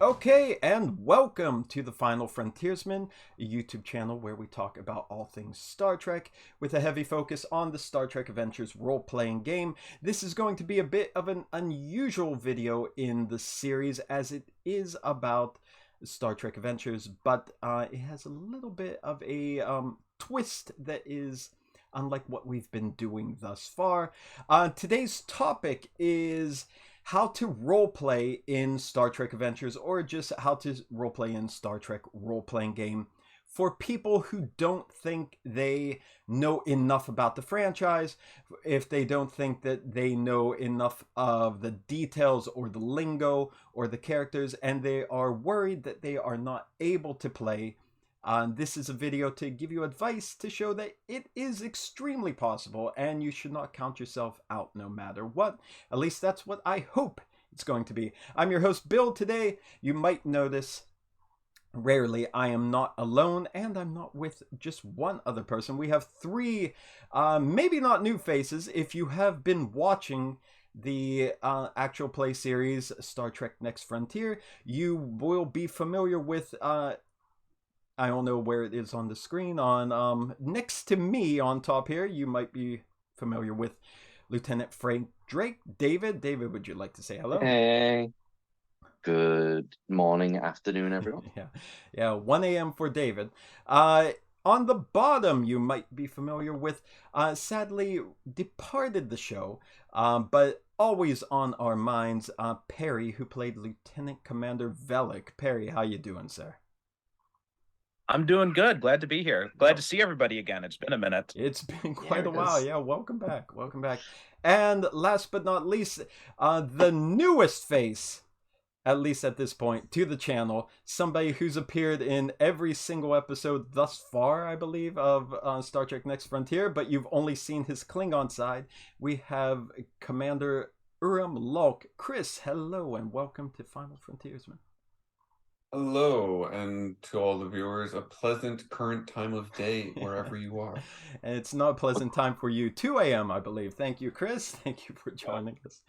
Okay, and welcome to the Final Frontiersmen, a YouTube channel where we talk about all things Star Trek with a heavy focus on the Star Trek Adventures role-playing game. This is going to be a bit of an unusual video in the series as it is about Star Trek Adventures, but it has a little bit of a twist that is unlike what we've been doing thus far. Today's topic is how to roleplay in Star Trek Adventures, or just how to roleplay in Star Trek role-playing game for people who don't think they know enough about the franchise, if they don't think that they know enough of the details or the lingo or the characters, and they are worried that they are not able to play. This is a video to give you advice to show that it is extremely possible and you should not count yourself out no matter what. At least that's what I hope it's going to be. I'm your host, Bill. Today, you might notice, rarely, I am not alone and I'm not with just one other person. We have three, maybe not new faces. If you have been watching the actual play series, Star Trek Next Frontier, you will be familiar with... I don't know where it is on the screen. On next to me on top here, you might be familiar with Lieutenant Frank Drake. David, would you like to say hello? Hey, good morning, afternoon, everyone. yeah, 1 a.m. for David. On the bottom, you might be familiar with, sadly departed the show, but always on our minds, Perry, who played Lieutenant Commander Velik. Perry, how you doing, sir? I'm doing good. Glad to be here. Glad to see everybody again. It's been a minute. It's been quite a while. Yeah, welcome back. Welcome back. And last but not least, the newest face, at least at this point, to the channel. Somebody who's appeared in every single episode thus far, I believe, of Star Trek Next Frontier, but you've only seen his Klingon side. We have Commander Urim Lok. Chris, hello and welcome to Final Frontiersmen. Hello, and to all the viewers, a pleasant current time of day wherever you are. And it's not a pleasant time for you. 2 a.m., I believe. Thank you, Chris. Thank you for joining us.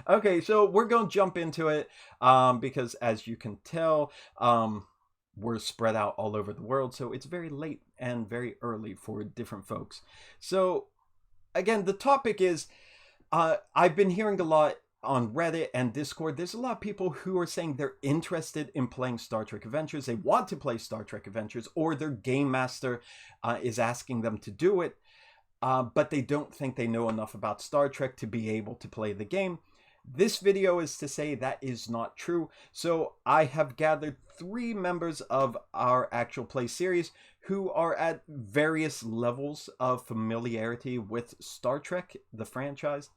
Okay, so we're going to jump into it because, as you can tell, we're spread out all over the world, so it's very late and very early for different folks. So, again, the topic is, I've been hearing a lot on Reddit and Discord. There's a lot of people who are saying they're interested in playing Star Trek Adventures. They want to play Star Trek Adventures, or their game master is asking them to do it, but they don't think they know enough about Star Trek to be able to play the game. This video is to say that is not true. So I have gathered three members of our actual play series who are at various levels of familiarity with Star Trek, the franchise.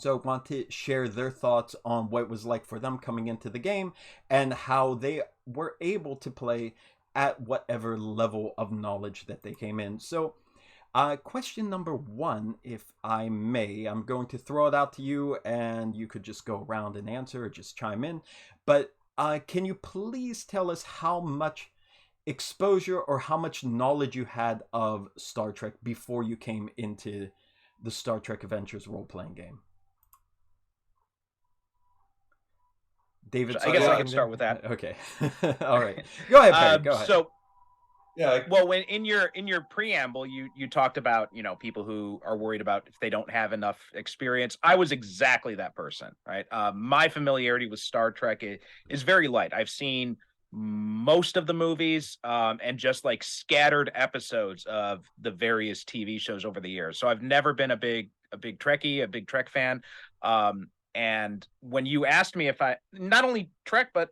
So I want to share their thoughts on what it was like for them coming into the game and how they were able to play at whatever level of knowledge that they came in. So question number one, if I may, I'm going to throw it out to you and you could just go around and answer or just chime in. But can you please tell us how much exposure or how much knowledge you had of Star Trek before you came into the Star Trek Adventures role-playing game? David, I guess I can start with that. Okay. All right. Go ahead, Perry. Go ahead. So, yeah. Well, when in your preamble, you talked about, people who are worried about if they don't have enough experience. I was exactly that person, right? My familiarity with Star Trek is very light. I've seen most of the movies and just like scattered episodes of the various TV shows over the years. So I've never been a big Trekkie, a big Trek fan. And when you asked me if I not only Trek, but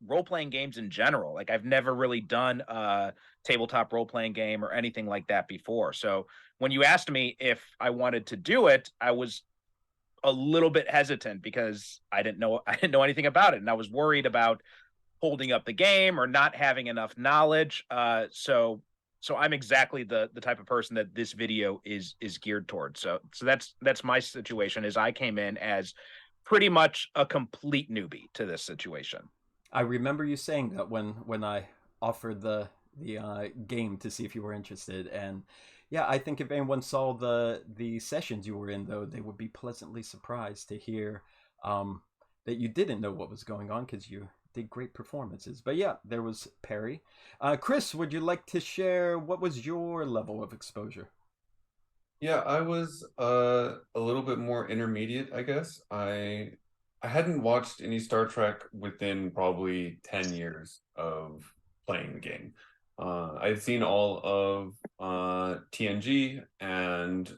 role-playing games in general, like I've never really done a tabletop role-playing game or anything like that before. So when you asked me if I wanted to do it, I was a little bit hesitant because I didn't know anything about it. And I was worried about holding up the game or not having enough knowledge. So I'm exactly the type of person that this video is geared towards. So that's my situation. Is I came in as pretty much a complete newbie to this situation. I remember you saying that when I offered the game to see if you were interested, and yeah, I think if anyone saw the sessions you were in, though, they would be pleasantly surprised to hear that you didn't know what was going on, because you did great performances. But yeah, there was Perry. Chris, would you like to share what was your level of exposure? Yeah, I was a little bit more intermediate, I guess. I hadn't watched any Star Trek within probably 10 years of playing the game. I'd seen all of TNG and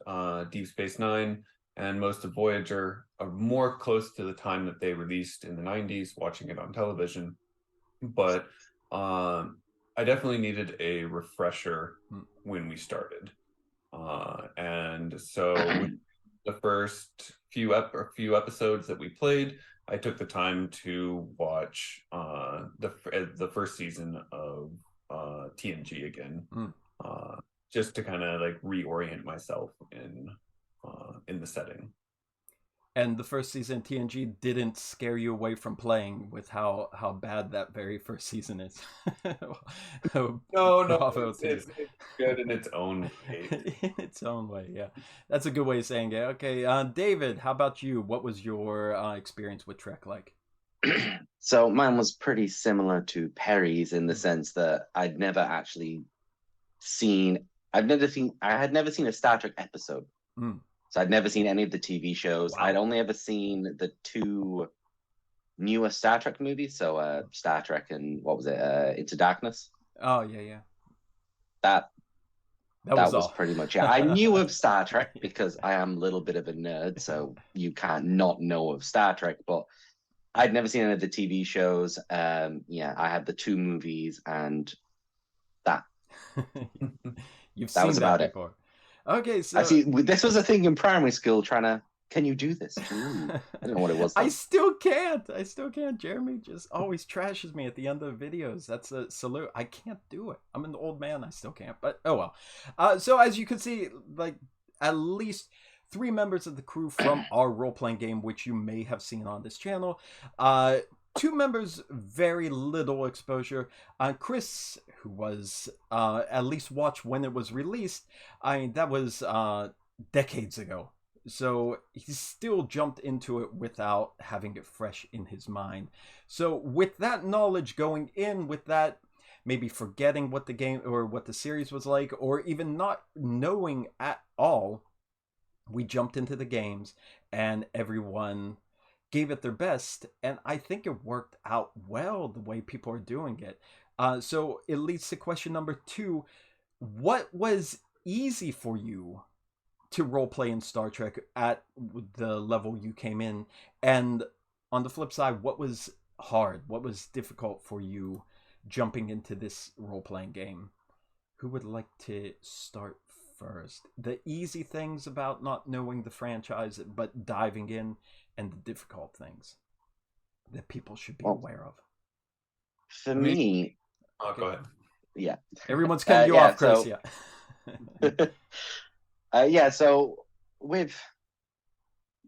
Deep Space Nine and most of Voyager, more close to the time that they released in the 90s, watching it on television. But I definitely needed a refresher when we started. And so with the first few episodes that we played, I took the time to watch the first season of TNG again, just to kind of like reorient myself in the setting. And the first season of TNG didn't scare you away from playing with how bad that very first season is. No, it's good in its own way. In its own way, yeah. That's a good way of saying it. Okay, David, how about you? What was your experience with Trek like? So mine was pretty similar to Perry's in the sense that I had never seen a Star Trek episode. So I'd never seen any of the TV shows. Wow. I'd only ever seen the two newer Star Trek movies. So Star Trek and what was it? Into Darkness. Oh yeah. That was all. pretty much it. I knew of Star Trek because I am a little bit of a nerd, so you can't not know of Star Trek, but I'd never seen any of the TV shows. Yeah, I had the two movies and that. You've that seen was that about before. It. Okay, so I see. This was a thing in primary school. Can you do this? I don't know what it was. I still can't. Jeremy just always trashes me at the end of the videos. That's a salute. I can't do it. I'm an old man. I still can't. But oh well. So as you can see, like at least 3 members of the crew from our role-playing game, which you may have seen on this channel. 2 members, very little exposure. Chris, who was at least watched when it was released, that was decades ago. So he still jumped into it without having it fresh in his mind. So with that knowledge going in, with that maybe forgetting what the game or what the series was like, or even not knowing at all, we jumped into the games and everyone gave it their best, and I think it worked out well the way people are doing it. So it leads to question number 2. What was easy for you to roleplay in Star Trek at the level you came in? And on the flip side, what was hard? What was difficult for you jumping into this role-playing game? Who would like to start first? The easy things about not knowing the franchise, but diving in, and the difficult things that people should be aware of. For me... Go ahead. Yeah. Everyone's cutting you off, Chris. Yeah. So with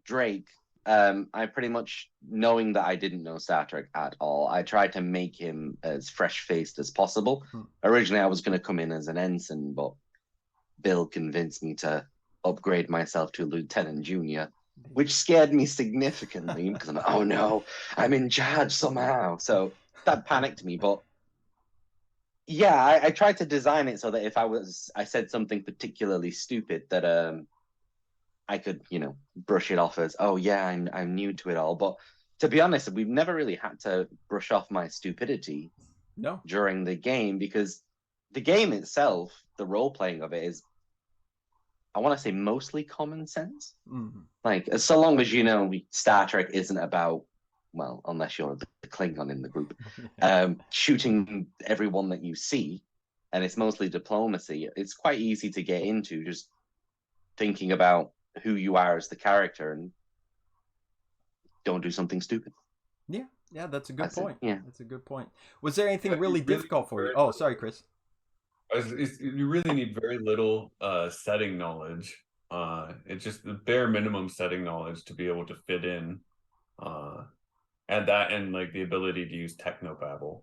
Drake, I pretty much, knowing that I didn't know Star Trek at all, I tried to make him as fresh-faced as possible. Originally, I was going to come in as an ensign, but Bill convinced me to upgrade myself to Lieutenant Junior, which scared me significantly because I'm like, oh no, I'm in charge somehow. So that panicked me. But yeah, I tried to design it so that if I said something particularly stupid, that I could, brush it off as, oh yeah, I'm new to it all. But to be honest, we've never really had to brush off my stupidity during the game, because the game itself, the role playing of it is, I want to say, mostly common sense. Like, so long as Star Trek isn't about, well, unless you're the Klingon in the group, shooting everyone that you see, and it's mostly diplomacy, it's quite easy to get into just thinking about who you are as the character and don't do something stupid. Yeah, that's a good point. Yeah, that's a good point. Was there anything really difficult for you? Oh, sorry, Chris. You really need very little setting knowledge. It's just the bare minimum setting knowledge to be able to fit in, and like the ability to use technobabble.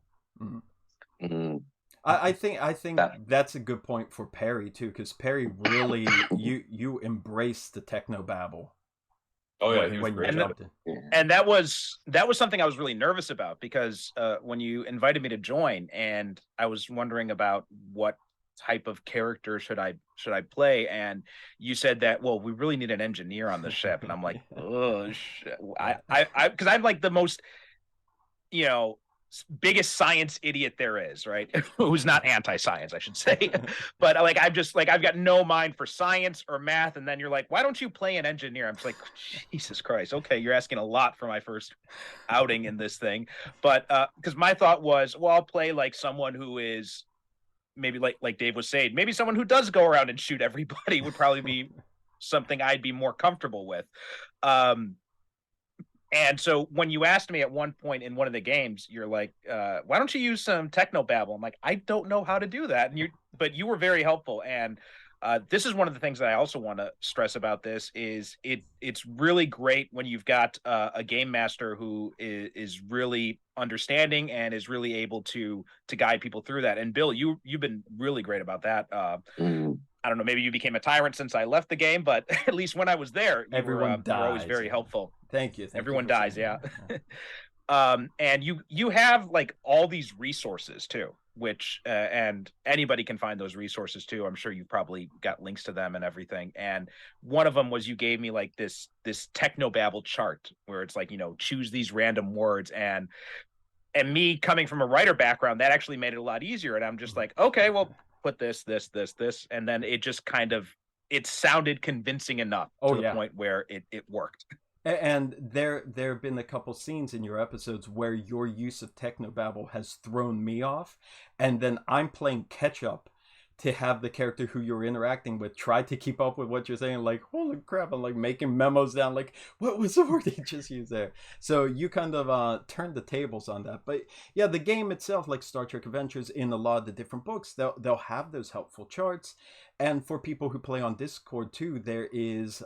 I think that's a good point for Perry too, because Perry really you embrace the technobabble. Oh yeah, he was when you great. jumped in. And that was something I was really nervous about, because when you invited me to join, and I was wondering about what type of character should I play, and you said that, well, we really need an engineer on the ship, and I'm like, oh shit. I because I'm like the most, you know, biggest science idiot there is, right? Who's not anti-science, I should say. But like, I'm just like, I've got no mind for science or math. And then you're like, why don't you play an engineer? I'm just like, Jesus Christ. Okay, you're asking a lot for my first outing in this thing. But because my thought was, well, I'll play like someone who is maybe like Dave was saying, maybe someone who does go around and shoot everybody would probably be something I'd be more comfortable with. And so when you asked me at one point in one of the games, you're like, why don't you use some technobabble? I'm like, I don't know how to do that. And but you were very helpful. And this is one of the things that I also want to stress about this is it's really great when you've got a game master who is really understanding and is really able to guide people through that. And Bill, you've been really great about that. I don't know, maybe you became a tyrant since I left the game, but at least when I was there, you were always very helpful. Thank you. Everyone dies, yeah. And you have like all these resources too, which and anybody can find those resources too. I'm sure you've probably got links to them and everything. And one of them was you gave me like this technobabble chart where it's like, choose these random words, and me coming from a writer background, that actually made it a lot easier. And I'm just like, okay, well, put this, and then it just kind of, it sounded convincing enough to the point where it worked. And there have been a couple scenes in your episodes where your use of technobabble has thrown me off, and then I'm playing catch up to have the character who you're interacting with try to keep up with what you're saying. Like, holy crap, I'm like making memos down, like, what was the word he just used there? So you kind of turned the tables on that. But yeah, the game itself, like Star Trek Adventures, in a lot of the different books, they'll have those helpful charts. And for people who play on Discord too, there is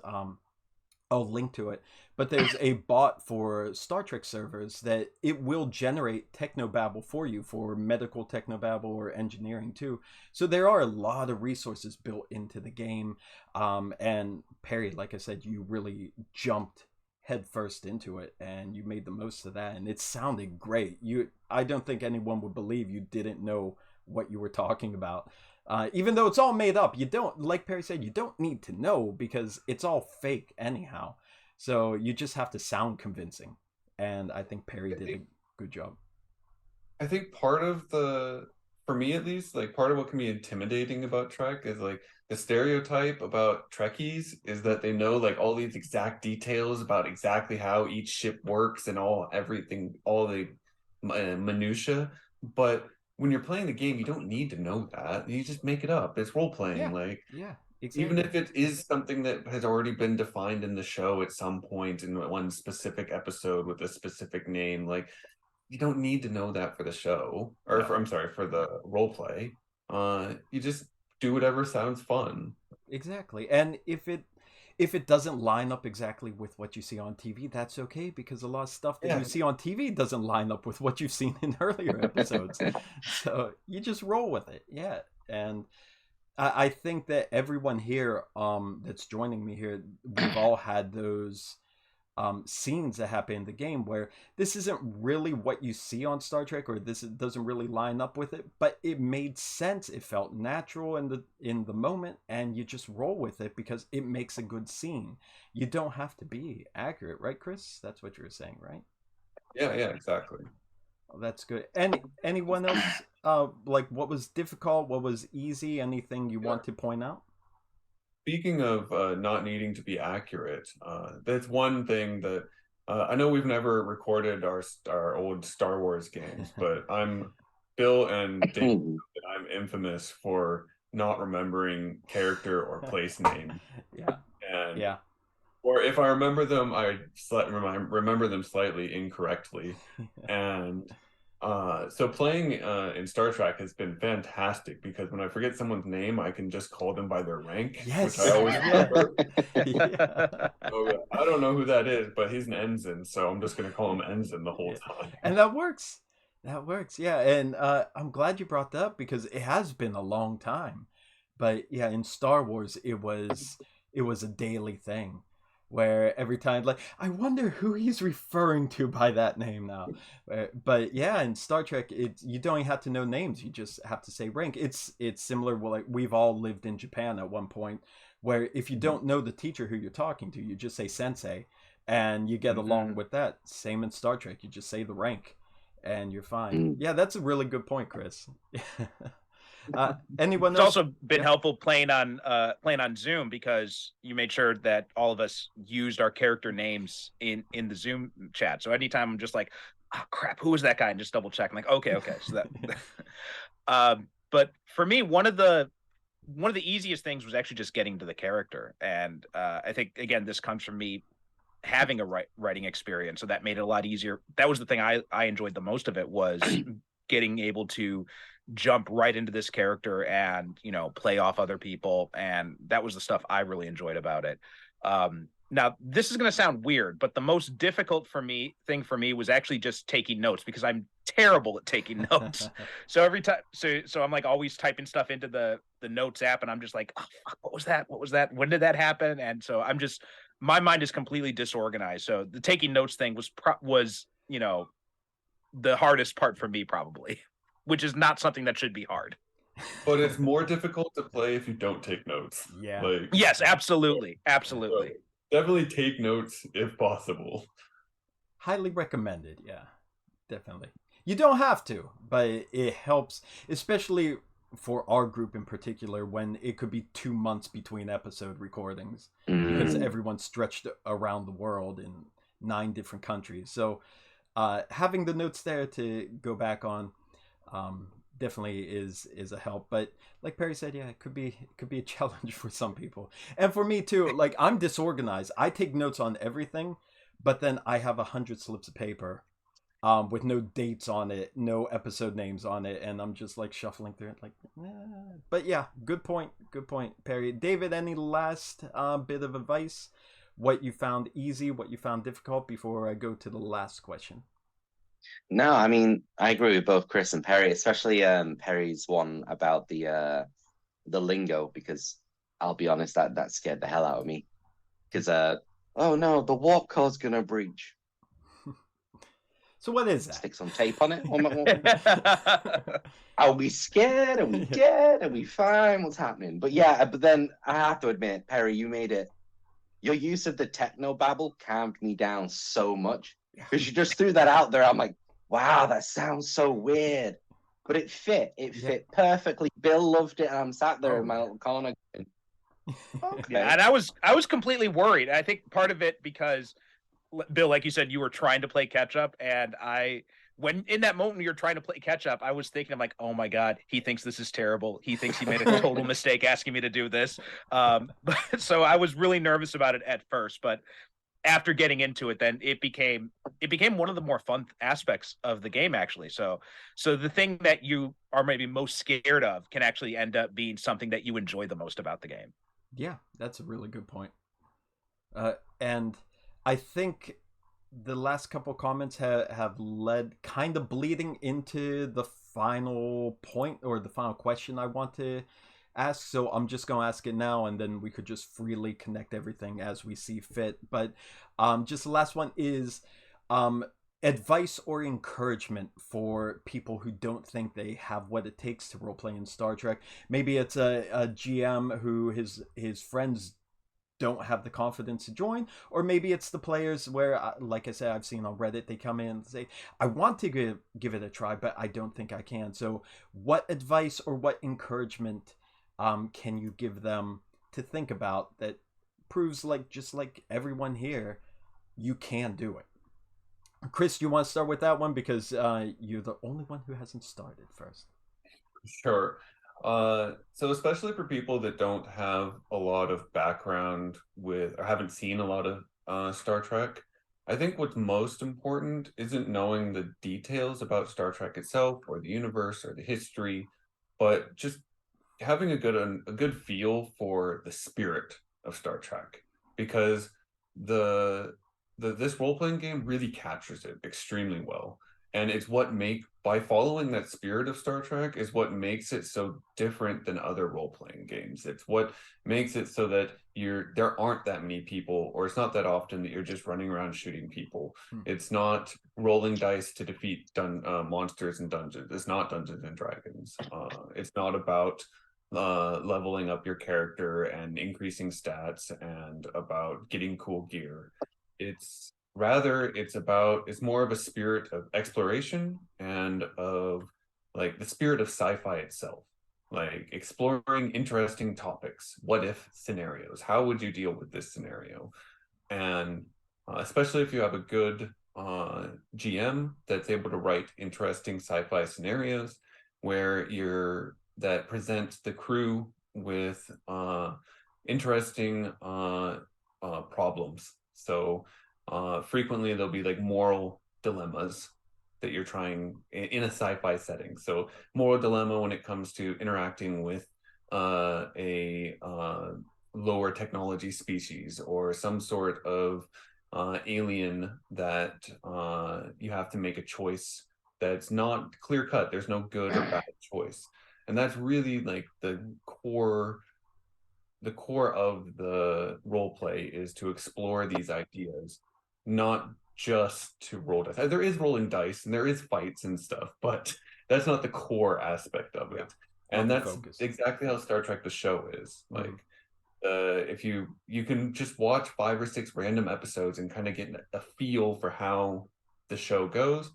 I'll link to it, but there's a bot for Star Trek servers that it will generate technobabble for you, for medical technobabble or engineering too. So there are a lot of resources built into the game. And Perry, like I said, you really jumped headfirst into it and you made the most of that, and it sounded great. I don't think anyone would believe you didn't know what you were talking about. Even though it's all made up, you don't, like Perry said, you don't need to know because it's all fake anyhow. So you just have to sound convincing. And I think Perry did a good job. I think part of for me at least, like part of what can be intimidating about Trek is like the stereotype about Trekkies is that they know like all these exact details about exactly how each ship works and all the minutia. But when you're playing the game, you don't need to know that. You just make it up. It's role playing. Exactly. Even if it is something that has already been defined in the show at some point in one specific episode with a specific name, like you don't need to know that for the show or for the role play. You just do whatever sounds fun. Exactly. And if it doesn't line up exactly with what you see on TV, that's okay, because a lot of stuff that you see on TV doesn't line up with what you've seen in earlier episodes. So you just roll with it. Yeah. And I think that everyone here that's joining me here, we've all had those scenes that happen in the game where this isn't really what you see on Star Trek, or this doesn't really line up with it, but it made sense. It felt natural in the moment, and you just roll with it because it makes a good scene. You don't have to be accurate, right, Chris? That's what you were saying, right? Yeah, exactly. Oh, that's good. Anyone else? Like, what was difficult? What was easy? Anything you want to point out? Speaking of not needing to be accurate, that's one thing that I know we've never recorded our old Star Wars games, but Bill and Dave, I'm infamous for not remembering character or place name. Or if I remember them, I remember them slightly incorrectly. And so playing in Star Trek has been fantastic because when I forget someone's name, I can just call them by their rank, which I always remember. So, I don't know who that is, but he's an ensign, so I'm just going to call him ensign the whole time. And that works. Yeah. And I'm glad you brought that up because it has been a long time. But yeah, in Star Wars, it was a daily thing. where every time, like, I wonder who he's referring to by that name now. But yeah, in Star Trek, you don't have to know names; you just have to say rank. It's similar. Well, like we've all lived in Japan at one point, where if you don't know the teacher who you're talking to, you just say sensei, and you get along with that. Same in Star Trek, you just say the rank, and you're fine. Yeah, that's a really good point, Chris. Anyone It's else? also been helpful playing on Zoom, because you made sure that all of us used our character names in the Zoom chat. So anytime I'm just like, oh crap, who was that guy, and just double check. I'm like, okay, so that. But for me, one of the easiest things was actually just getting to the character, and I think again this comes from me having a writing experience, so that made it a lot easier. That was the thing I enjoyed the most of it, was getting able to jump right into this character and play off other people, and that was the stuff I really enjoyed about it. Now this is going to sound weird, but the most difficult thing for me was actually just taking notes, because I'm terrible at taking notes. So every time, so I'm like always typing stuff into the notes app, and I'm just like, oh fuck, what was that, when did that happen? And so my mind is completely disorganized. So the taking notes thing was the hardest part for me, probably, which is not something that should be hard. But it's more difficult to play if you don't take notes. Yeah. Like, yes, absolutely. So definitely take notes if possible. Highly recommended. Yeah, definitely. You don't have to, but it helps, especially for our group in particular, when it could be 2 months between episode recordings, because everyone's stretched around the world in 9 different countries. So having the notes there to go back on definitely is a help. But like Perry said, yeah, it could be a challenge for some people, and for me too. Like, I'm disorganized. I take notes on everything, but then I have 100 slips of paper with no dates on it, no episode names on it, and I'm just like shuffling through it, like, But yeah, good point, Perry. David, any last bit of advice? What you found easy, what you found difficult, before I go to the last question? No, I mean, I agree with both Chris and Perry, especially Perry's one about the lingo, because I'll be honest, that scared the hell out of me. Because oh no, the warp code's gonna breach. So what is that? Stick some tape on it. Are we scared? Are we dead? Are we fine? What's happening? But yeah, but then I have to admit, Perry, you made it. Your use of the techno babble calmed me down so much, because you just threw that out there. I'm like, wow, that sounds so weird, but it fit. It fit perfectly. Bill loved it, and I'm sat there in my little corner. Okay. Yeah, and I was completely worried. I think part of it because, Bill, like you said, you were trying to play catch up, and when in that moment you're trying to play catch up, I was thinking, I'm like, oh my god, he thinks this is terrible. He thinks he made a total mistake asking me to do this. So I was really nervous about it at first, but after getting into it, then it became one of the more fun aspects of the game, actually. So the thing that you are maybe most scared of can actually end up being something that you enjoy the most about the game. Yeah, that's a really good point. And I think the last couple comments have led kind of bleeding into the final point, or the final question I want to ask. So I'm just going to ask it now, and then we could just freely connect everything as we see fit. But just the last one is advice or encouragement for people who don't think they have what it takes to roleplay in Star Trek. Maybe it's a GM who his friends don't have the confidence to join, or maybe it's the players where, like I said, I've seen on Reddit, they come in and say, I want to give it a try, but I don't think I can. So what advice or what encouragement can you give them to think about that proves, like, just like everyone here, you can do it? Chris, do you want to start with that one, because you're the only one who hasn't started first? Sure. So especially for people that don't have a lot of background with, or haven't seen a lot of Star Trek, I think what's most important isn't knowing the details about Star Trek itself or the universe or the history, but just having a good feel for the spirit of Star Trek, because this role-playing game really captures it extremely well. And it's by following that spirit of Star Trek is what makes it so different than other role-playing games. It's what makes it so that there aren't that many people, or it's not that often that you're just running around shooting people. It's not rolling dice to defeat monsters in dungeons. It's not Dungeons and Dragons. It's not about leveling up your character and increasing stats and about getting cool gear. It's more of a spirit of exploration and of like the spirit of sci-fi itself, like exploring interesting topics, what if scenarios, how would you deal with this scenario? And especially if you have a good GM that's able to write interesting sci-fi scenarios that present the crew with interesting problems. So frequently there'll be like moral dilemmas that you're trying in a sci-fi setting. So moral dilemma when it comes to interacting with a lower technology species or some sort of alien that you have to make a choice that's not clear cut. There's no good or bad choice. And that's really like the core of the role play, is to explore these ideas, not just to roll dice. There is rolling dice and there is fights and stuff, but that's not the core aspect of it. And that's exactly how Star Trek the show is. Like if you can just watch 5 or 6 random episodes and kind of get a feel for how the show goes,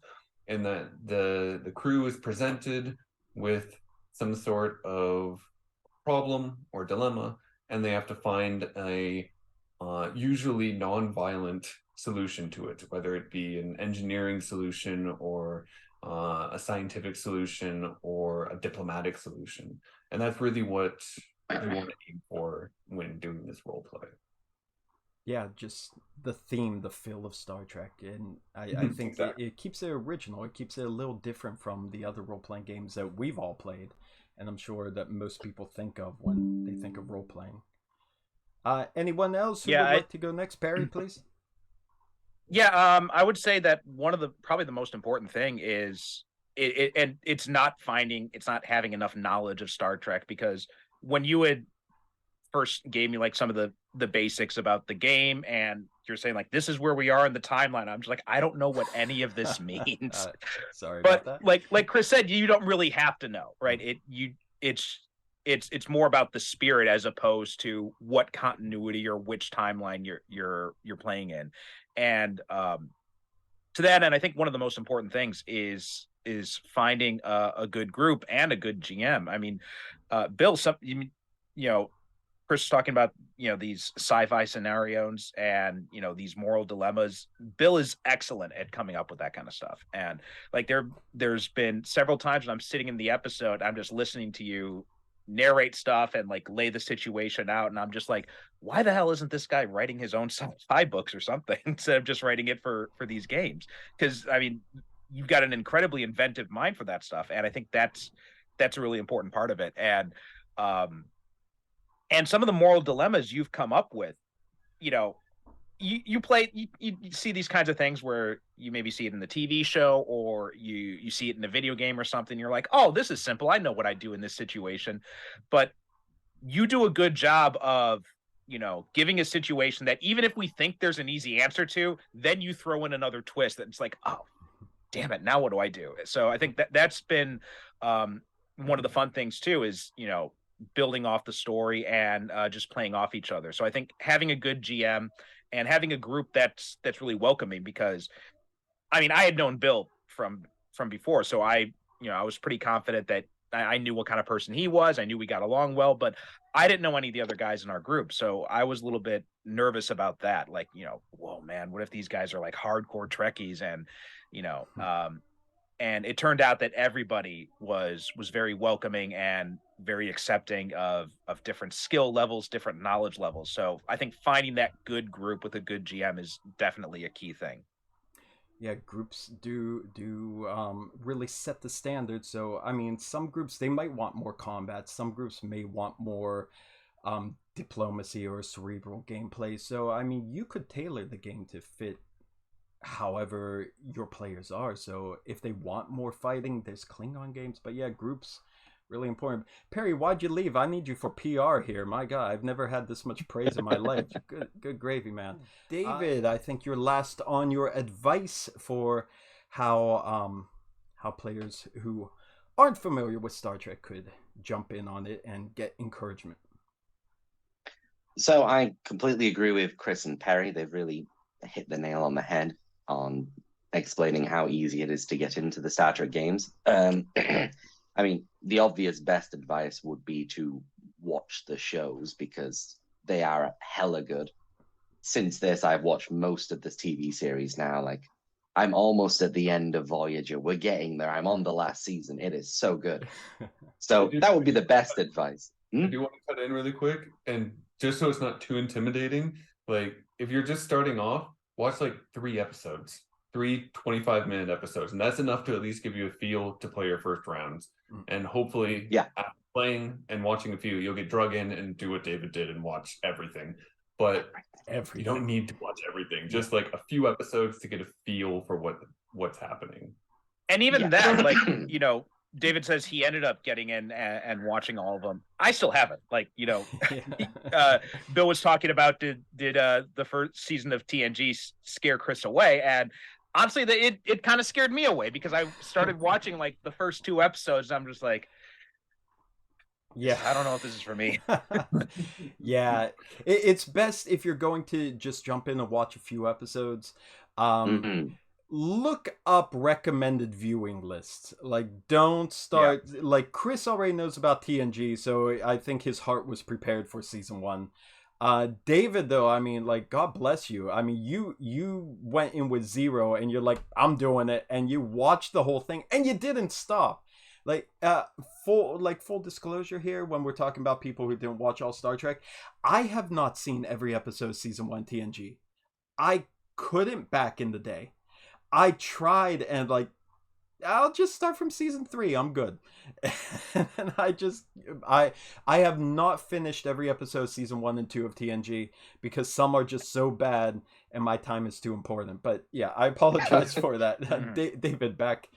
and that the crew is presented with some sort of problem or dilemma, and they have to find a usually non-violent solution to it, whether it be an engineering solution or a scientific solution or a diplomatic solution. And that's really what you want to aim for when doing this role play. Yeah, just the theme, the feel of Star Trek, and I think exactly. it keeps it original. It keeps it a little different from the other role-playing games that we've all played, and I'm sure that most people think of when they think of role-playing. Anyone else who would like to go next? Perry, please. Yeah, I would say that probably the most important thing is and it's not having enough knowledge of Star Trek, because when you had first gave me like some of the basics about the game and you're saying like this is where we are in the timeline, I'm just like, I don't know what any of this means. Sorry but about that. like Chris said, you don't really have to know, right? It's more about the spirit as opposed to what continuity or which timeline you're playing in. And to that end, I think one of the most important things is finding a good group and a good GM. I mean, Bill, Chris was talking about, these sci-fi scenarios and, these moral dilemmas. Bill is excellent at coming up with that kind of stuff. And like there's been several times when I'm sitting in the episode, I'm just listening to you narrate stuff and like lay the situation out, and I'm just like, why the hell isn't this guy writing his own sci-fi books or something instead of just writing it for these games? Because I mean, you've got an incredibly inventive mind for that stuff, and I think that's a really important part of it. And some of the moral dilemmas you've come up with, you see these kinds of things where you maybe see it in the TV show or you see it in a video game or something. You're like, oh, this is simple. I know what I do in this situation. But you do a good job of, giving a situation that even if we think there's an easy answer to, then you throw in another twist that it's like, oh, damn it, now what do I do? So I think that's been one of the fun things too, is, building off the story and just playing off each other. So I think having a good GM and having a group that's really welcoming, because I mean, I had known Bill from before, so I was pretty confident that I knew what kind of person he was. I knew we got along well, but I didn't know any of the other guys in our group, so I was a little bit nervous about that. Like, whoa, man, what if these guys are like hardcore Trekkies? And and it turned out that everybody was very welcoming and very accepting of different skill levels, different knowledge levels. So I think finding that good group with a good GM is definitely a key thing. Yeah, groups do really set the standard. So I mean, some groups, they might want more combat, some groups may want more diplomacy or cerebral gameplay. So I mean, you could tailor the game to fit however your players are. So if they want more fighting, there's Klingon games. But yeah, groups really important. Perry, why'd you leave? I need you for PR here. My God, I've never had this much praise in my life. Good gravy, man. David, I think you're last on your advice for how players who aren't familiar with Star Trek could jump in on it and get encouragement. So I completely agree with Chris and Perry. They've really hit the nail on the head on explaining how easy it is to get into the Star Trek games. I mean, the obvious best advice would be to watch the shows because they are hella good. Since this, I've watched most of this TV series now. Like, I'm almost at the end of Voyager. We're getting there. I'm on the last season. It is so good. So that would be the best advice. I do want to cut in really quick, and just so it's not too intimidating, like if you're just starting off, watch like 3 episodes, 3 25-minute episodes, and that's enough to at least give you a feel to play your first rounds. And hopefully, after playing and watching a few, you'll get drug in and do what David did and watch everything. But you don't need to watch everything, just like a few episodes to get a feel for what's happening. And even that, like, you know, David says he ended up getting in and watching all of them. I still haven't. Like, you know, Bill was talking about did the first season of TNG scare Chris away? And honestly, it kind of scared me away because I started watching like the first 2 episodes. And I'm just like, I don't know if this is for me. Yeah, it's best if you're going to just jump in and watch a few episodes. Look up recommended viewing lists. Like, don't start like Chris already knows about TNG, so I think his heart was prepared for season 1. David, though, I mean, like, God bless you. I mean, you went in with 0 and you're like, I'm doing it, and you watched the whole thing and you didn't stop. Like, full disclosure here, when we're talking about people who didn't watch all Star Trek, I have not seen every episode of season 1 TNG. I couldn't back in the day. I tried, and like, I'll just start from season 3. I'm good. And I have not finished every episode of season 1 and 2 of TNG because some are just so bad and my time is too important. But yeah, I apologize for that. David, back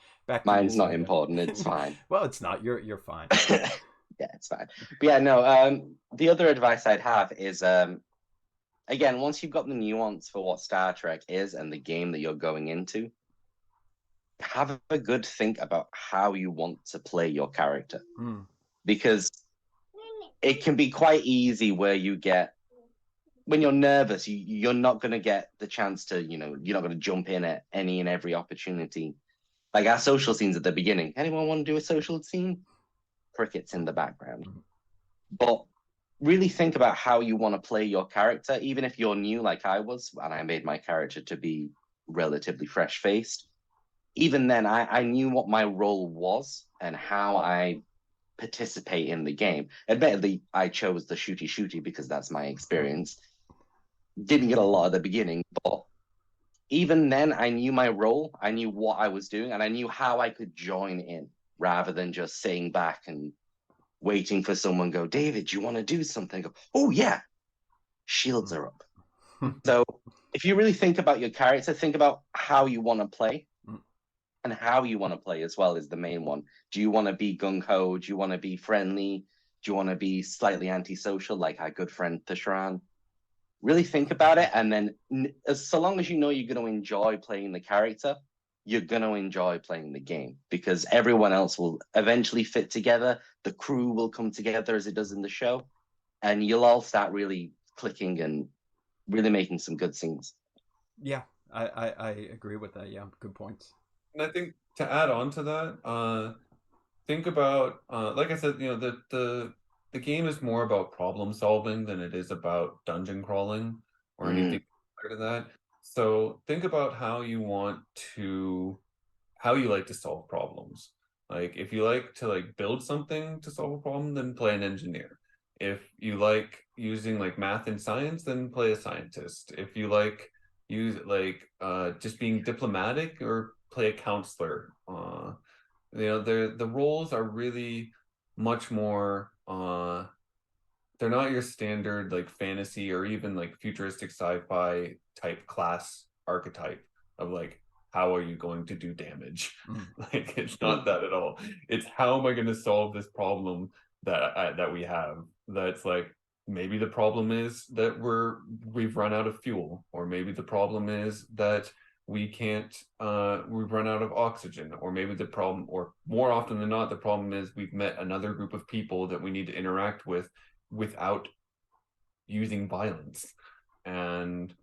Mine's not important. It's fine. Well, it's not. You're fine. Yeah, it's fine. But yeah, no. The other advice I'd have is, again, once you've got the nuance for what Star Trek is and the game that you're going into, have a good think about how you want to play your character. Because it can be quite easy where you get, when you're nervous, you're not going to get the chance to, you know, you're not going to jump in at any and every opportunity. Like our social scenes at the beginning. Anyone want to do a social scene? Crickets in the background. But really think about how you want to play your character, even if you're new like I was, and I made my character to be relatively fresh-faced. Even then, I knew what my role was and how I participate in the game. Admittedly, I chose the shooty because that's my experience. Didn't get a lot at the beginning, but even then, I knew my role, I knew what I was doing, and I knew how I could join in rather than just sitting back and waiting for someone to go, David, do you want to do something? Go, oh, yeah, shields are up. So if you really think about your character, think about how you want to play. And how you want to play as well is the main one. Do you want to be gung-ho? Do you want to be friendly? Do you want to be slightly antisocial like our good friend Thashran? Really think about it, and then so long as you know you're going to enjoy playing the character, you're going to enjoy playing the game because everyone else will eventually fit together. The crew will come together as it does in the show, and you'll all start really clicking and really making some good scenes. Yeah, I agree with that. Yeah, good points. And I think to add on to that, think about, like I said, you know, the game is more about problem solving than it is about dungeon crawling or anything like that. So think about how you like to solve problems. Like if you like to like build something to solve a problem, then play an engineer. If you like using like math and science, then play a scientist. If you like just being diplomatic, or play a counselor. You know, the roles are really much more, they're not your standard like fantasy or even like futuristic sci-fi type class archetype. of like, how are you going to do damage? Mm. Like, it's not that at all. It's how am I going to solve this problem that we have? That's like, maybe the problem is that we've run out of fuel, or maybe the problem is that we can't we've run out of oxygen, or maybe the problem, or more often than not, the problem is we've met another group of people that we need to interact with without using violence, and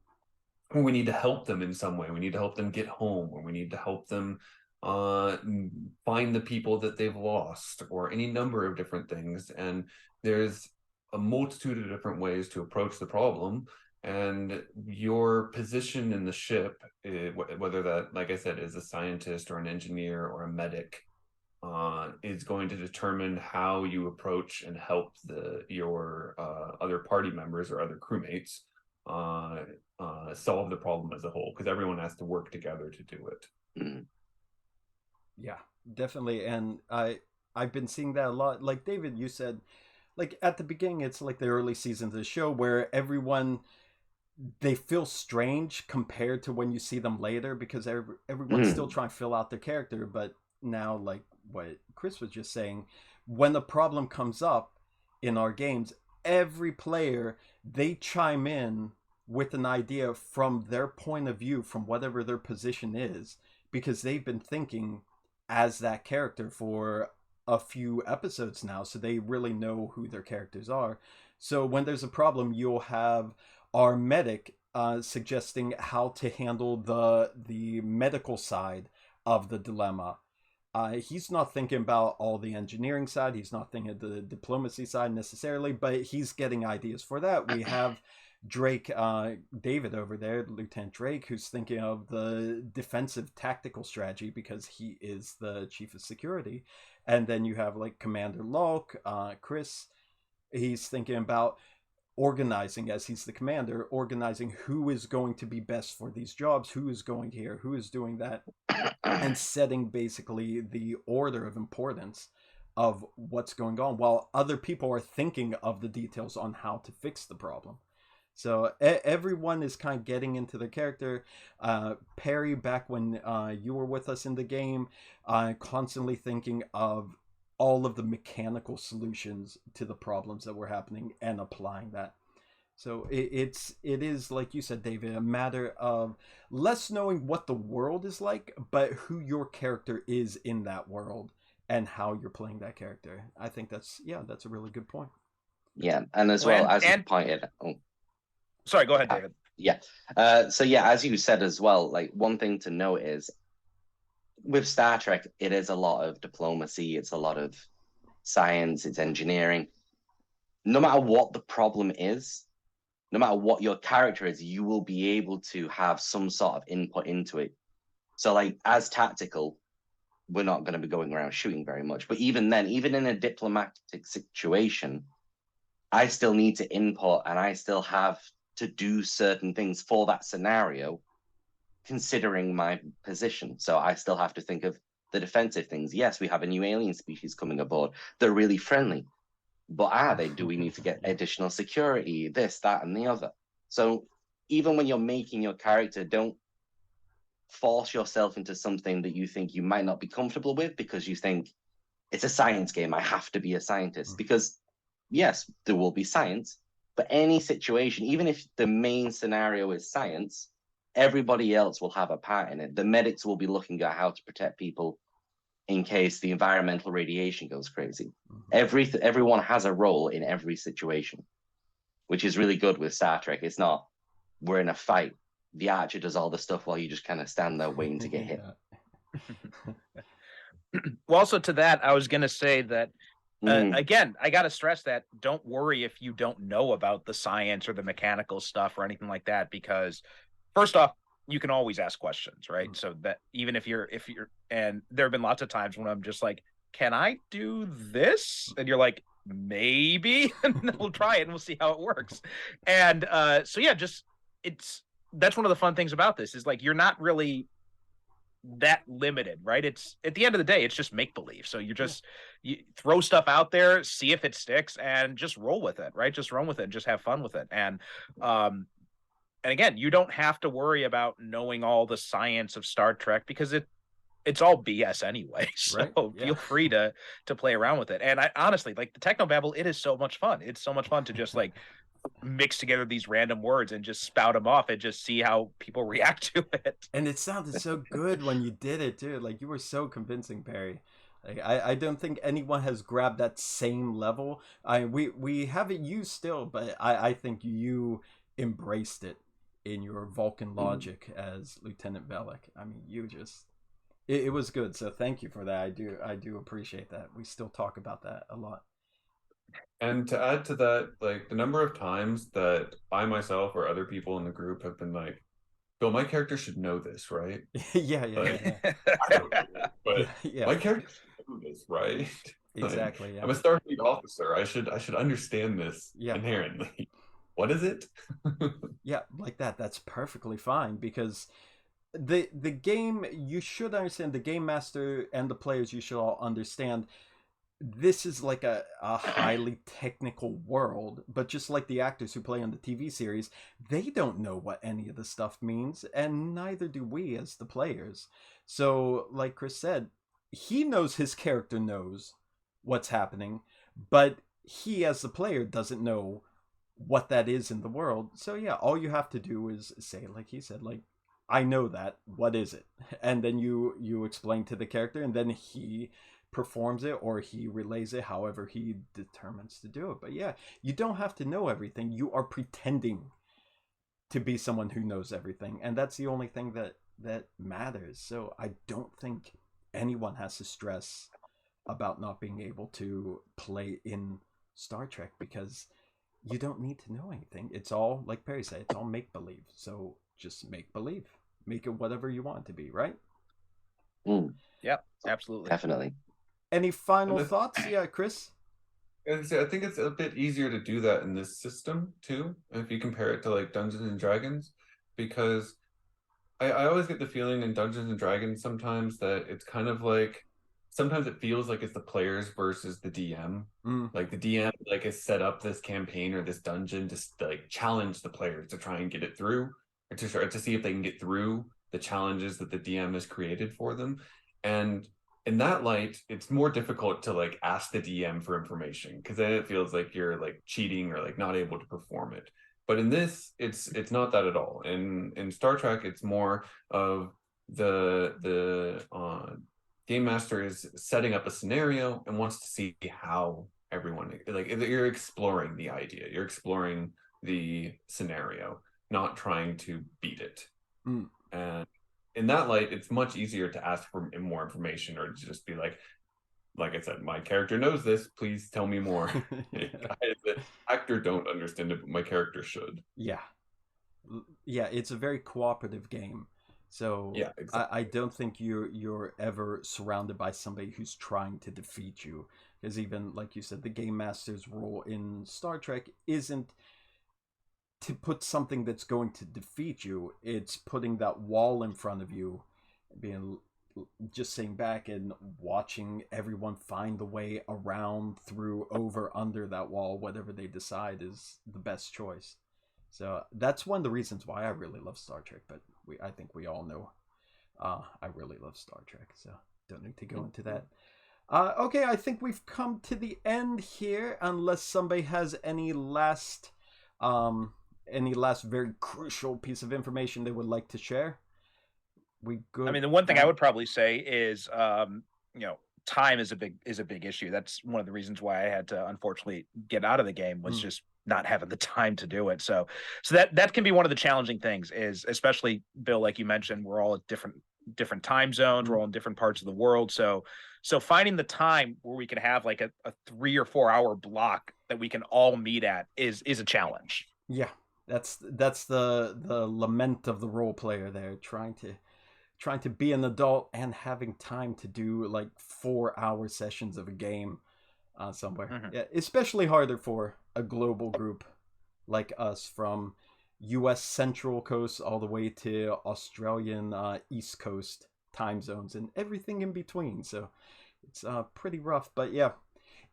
we need to help them in some way. We need to help them get home, or we need to help them find the people that they've lost, or any number of different things. And there's a multitude of different ways to approach the problem, and your position in the ship, whether that, like I said, is a scientist or an engineer or a medic, is going to determine how you approach and help your other party members or other crewmates solve the problem as a whole, because everyone has to work together to do it. Yeah, definitely. And I've been seeing that a lot. Like David, you said, like at the beginning, it's like the early seasons of the show where everyone, they feel strange compared to when you see them later, because everyone's still trying to fill out their character. But now, like what Chris was just saying, when the problem comes up in our games, every player, they chime in with an idea from their point of view, from whatever their position is, because they've been thinking as that character for a few episodes now, so they really know who their characters are. So when there's a problem, you'll have our medic suggesting how to handle the medical side of the dilemma. He's not thinking about all the engineering side. He's not thinking of the diplomacy side necessarily, but he's getting ideas for that. We have Drake, David over there, Lieutenant Drake, who's thinking of the defensive tactical strategy because he is the chief of security. And then you have like Commander Locke, Chris. He's thinking about organizing, as he's the commander, organizing who is going to be best for these jobs, who is going here, who is doing that, and setting basically the order of importance of what's going on, while other people are thinking of the details on how to fix the problem. So everyone is kind of getting into their character. Perry, back when you were with us in the game, constantly thinking of all of the mechanical solutions to the problems that were happening and applying that. So it is, like you said, David, a matter of less knowing what the world is like, but who your character is in that world and how you're playing that character. I think that's a really good point. Yeah, and as well, as you pointed. Sorry, go ahead, David. Yeah. So yeah, as you said as well, like one thing to note is with Star Trek, it is a lot of diplomacy, it's a lot of science, it's engineering. No matter what the problem is, no matter what your character is, you will be able to have some sort of input into it. So like as tactical, we're not going to be going around shooting very much. But even then, even in a diplomatic situation, I still need to input and I still have to do certain things for that scenario, considering my position. So I still have to think of the defensive things. Yes, we have a new alien species coming aboard. They're really friendly. But are they? Do we need to get additional security? This, that, and the other. So even when you're making your character, don't force yourself into something that you think you might not be comfortable with because you think it's a science game. I have to be a scientist. Because yes, there will be science, but any situation, even if the main scenario is science, everybody else will have a part in it. The medics will be looking at how to protect people in case the environmental radiation goes crazy. Everyone has a role in every situation, which is really good with Star Trek. It's not, we're in a fight, the archer does all the stuff while you just kind of stand there waiting to get hit. Well, also to that, I was going to say that, again, I got to stress that don't worry if you don't know about the science or the mechanical stuff or anything like that, because first off, you can always ask questions, right? So that even if you're, and there have been lots of times when I'm just like, can I do this? And you're like, maybe, and we'll try it and we'll see how it works. And so yeah, that's one of the fun things about this is like, you're not really that limited, right? It's at the end of the day, it's just make believe. So you throw stuff out there, see if it sticks, and just roll with it, right? Just run with it, just have fun with it. And And again, you don't have to worry about knowing all the science of Star Trek because it's all BS anyway. So Right? Yeah. feel free to play around with it. And I honestly, like the Technobabble, it is so much fun. It's so much fun to just like mix together these random words and just spout them off and just see how people react to it. And it sounded so good when you did it too. Like you were so convincing, Perry. Like, I don't think anyone has grabbed that same level. We have it used still, but I think you embraced it in your Vulcan logic as Lieutenant Bellic. I mean, you just it was good. So thank you for that. I do appreciate that. We still talk about that a lot. And to add to that, like the number of times that I myself or other people in the group have been like, Bill, my character should know this, right? Yeah, I don't know, but yeah. my character should know this, right? Exactly. Yeah. I'm a Starfleet officer. I should understand this inherently. What is it? Yeah, like that. That's perfectly fine because the game, you should understand, the game master and the players, you should all understand this is like a highly technical world, but just like the actors who play on the TV series, they don't know what any of the stuff means, and neither do we as the players. So like Chris said, he knows his character knows what's happening, but he as the player doesn't know what that is in the world. So yeah, all you have to do is say, like he said, like, I know that, what is it? And then you explain to the character, and then he performs it or he relays it however he determines to do it. But yeah, you don't have to know everything. You are pretending to be someone who knows everything, and that's the only thing that matters. So I don't think anyone has to stress about not being able to play in Star Trek, because you don't need to know anything. It's all, like Perry said, it's all make believe. So just make believe, make it whatever you want it to be, right? Yeah, absolutely, definitely. Any final thoughts? Yeah, Chris? I think it's a bit easier to do that in this system too, if you compare it to like Dungeons and Dragons, because I always get the feeling in Dungeons and Dragons sometimes that it's kind of like, sometimes it feels like it's the players versus the DM. Like the DM like has set up this campaign or this dungeon to like challenge the players to try and get it through, or to see if they can get through the challenges that the DM has created for them. And in that light, it's more difficult to like ask the DM for information, because then it feels like you're like cheating or like not able to perform it. But in this, it's not that at all. In Star Trek, it's more of the game master is setting up a scenario and wants to see how everyone, like, you're exploring the idea, you're exploring the scenario, not trying to beat it. And in that light, it's much easier to ask for more information, or to just be like I said, my character knows this, please tell me more. The actor don't understand it, but my character should. Yeah, it's a very cooperative game. So yeah, exactly. I don't think you're ever surrounded by somebody who's trying to defeat you, because even like you said, the game master's role in Star Trek isn't to put something that's going to defeat you. It's putting that wall in front of you, being just sitting back and watching everyone find the way around, through, over, under that wall, whatever they decide is the best choice. So that's one of the reasons why I really love Star Trek. But I think we all know I really love Star Trek, so don't need to go into that. Okay, I think we've come to the end here, unless somebody has any last very crucial piece of information they would like to share. We good? I mean, the one thing I would probably say is, time is a big issue. That's one of the reasons why I had to unfortunately get out of the game, was just not having the time to do it. So that can be one of the challenging things, is especially, Bill, like you mentioned, we're all at different time zones, we're all in different parts of the world. So finding the time where we can have like a 3 or 4 hour block that we can all meet at is a challenge. Yeah, that's the lament of the role player there, trying to be an adult and having time to do like 4-hour sessions of a game somewhere. Yeah, especially harder for a global group like us, from US Central Coast all the way to Australian East Coast time zones and everything in between. So it's pretty rough. But yeah,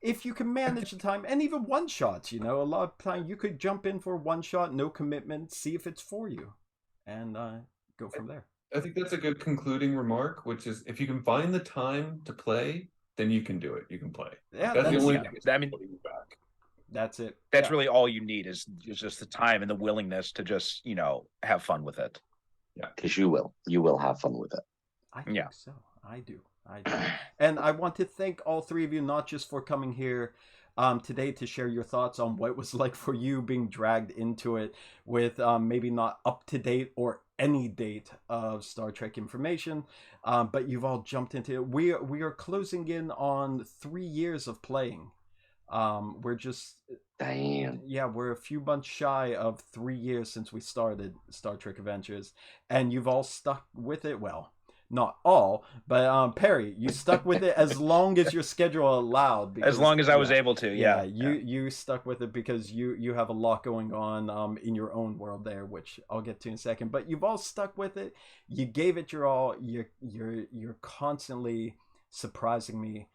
if you can manage the time, and even one shots, a lot of time you could jump in for one shot, no commitment, see if it's for you, and go from there. I think that's a good concluding remark, which is if you can find the time to play, then you can do it. You can play. Yeah, That's the only yeah. thing that's I mean, holding you back. That's it. That's Yeah. really all you need is just the time and the willingness to just, have fun with it. Yeah, because you will have fun with it. I think so. I do. And I want to thank all three of you, not just for coming here today to share your thoughts on what it was like for you being dragged into it with maybe not up to date or any date of Star Trek information, but you've all jumped into it. We are closing in on 3 years of playing. We're just Damn. Yeah, we're a few months shy of 3 years since we started Star Trek Adventures, and you've all stuck with it. Well, not all, but Perry, you stuck with it as long as your schedule allowed. Because, as long as I was able to, yeah. You stuck with it because you have a lot going on in your own world there, which I'll get to in a second. But you've all stuck with it. You gave it your all. You're constantly surprising me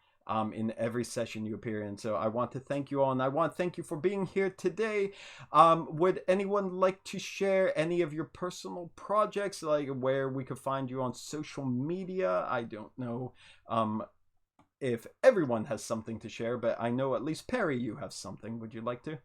in every session you appear in. So I want to thank you all, and I want to thank you for being here today. Would anyone like to share any of your personal projects, like where we could find you on social media? I don't know if everyone has something to share, but I know at least Perry, you have something. Would you like to?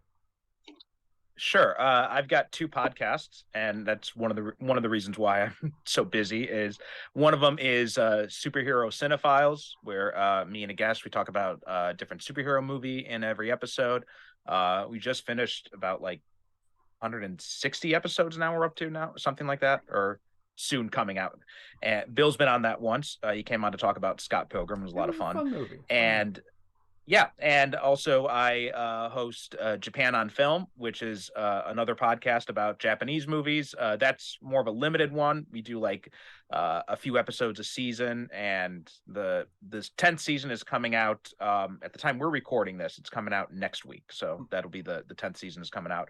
Sure. I've got 2 podcasts, and that's one of the reasons why I'm so busy. Is one of them is Superhero Cinephiles, where me and a guest, we talk about a different superhero movie in every episode. We just finished about 160 episodes now. We're up to now, something like that, or soon coming out. And Bill's been on that once. He came on to talk about Scott Pilgrim. It was a lot of fun. Fun movie. And yeah, and also I host Japan on Film, which is another podcast about Japanese movies. That's more of a limited one. We do a few episodes a season, and this 10th season is coming out at the time we're recording this. It's coming out next week, so that'll be the 10th season is coming out.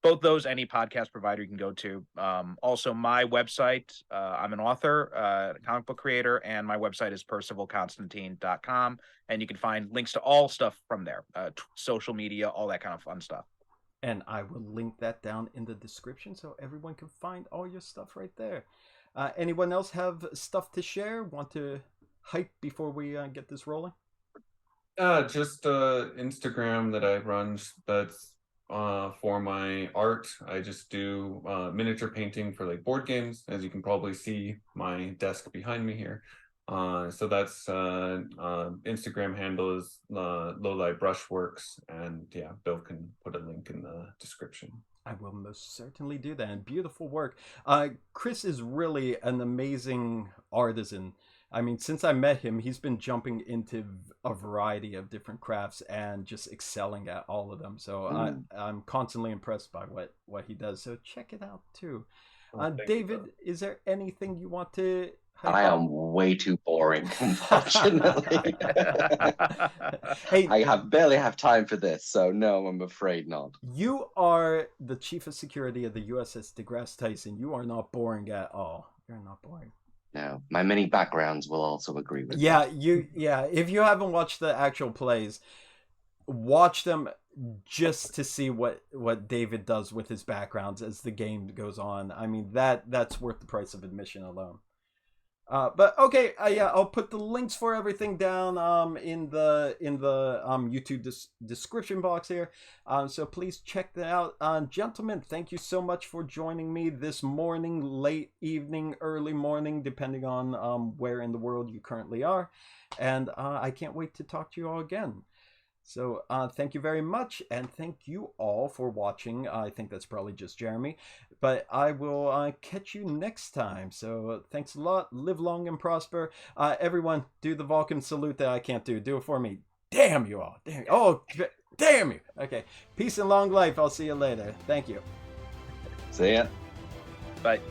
Both those, any podcast provider you can go to. Also, my website, I'm an author, comic book creator, and my website is percivalconstantine.com. And you can find links to all stuff from there, social media, all that kind of fun stuff. And I will link that down in the description so everyone can find all your stuff right there. Anyone else have stuff to share? Want to hype before we get this rolling? Just Instagram that I run. That's for my art. I just do miniature painting for board games, as you can probably see my desk behind me here. So that's Instagram handle is Lowlight Brushworks, and yeah, Bill can put a link in the description. I will most certainly do that. And beautiful work. Chris is really an amazing artisan. I mean, since I met him, he's been jumping into a variety of different crafts and just excelling at all of them. So I'm constantly impressed by what he does. So check it out too. David, is there anything you want to I am way too boring, unfortunately. Hey, I barely have time for this, so no, I'm afraid not. You are the chief of security of the USS DeGrasse Tyson. You are not boring at all. You're not boring. No, my many backgrounds will also agree with that. Yeah, if you haven't watched the actual plays, watch them just to see what David does with his backgrounds as the game goes on. I mean, that's worth the price of admission alone. But okay, I'll put the links for everything down in the YouTube description box here. So please check that out. Gentlemen, thank you so much for joining me this morning, late evening, early morning, depending on where in the world you currently are. And I can't wait to talk to you all again. So thank you very much, and thank you all for watching. I think that's probably just Jeremy, but I will catch you next time. So thanks a lot. Live long and prosper. Everyone, do the Vulcan salute that I can't do. Do it for me. Damn you all. Damn you. Oh, damn you. Okay. Peace and long life. I'll see you later. Thank you. See ya. Bye.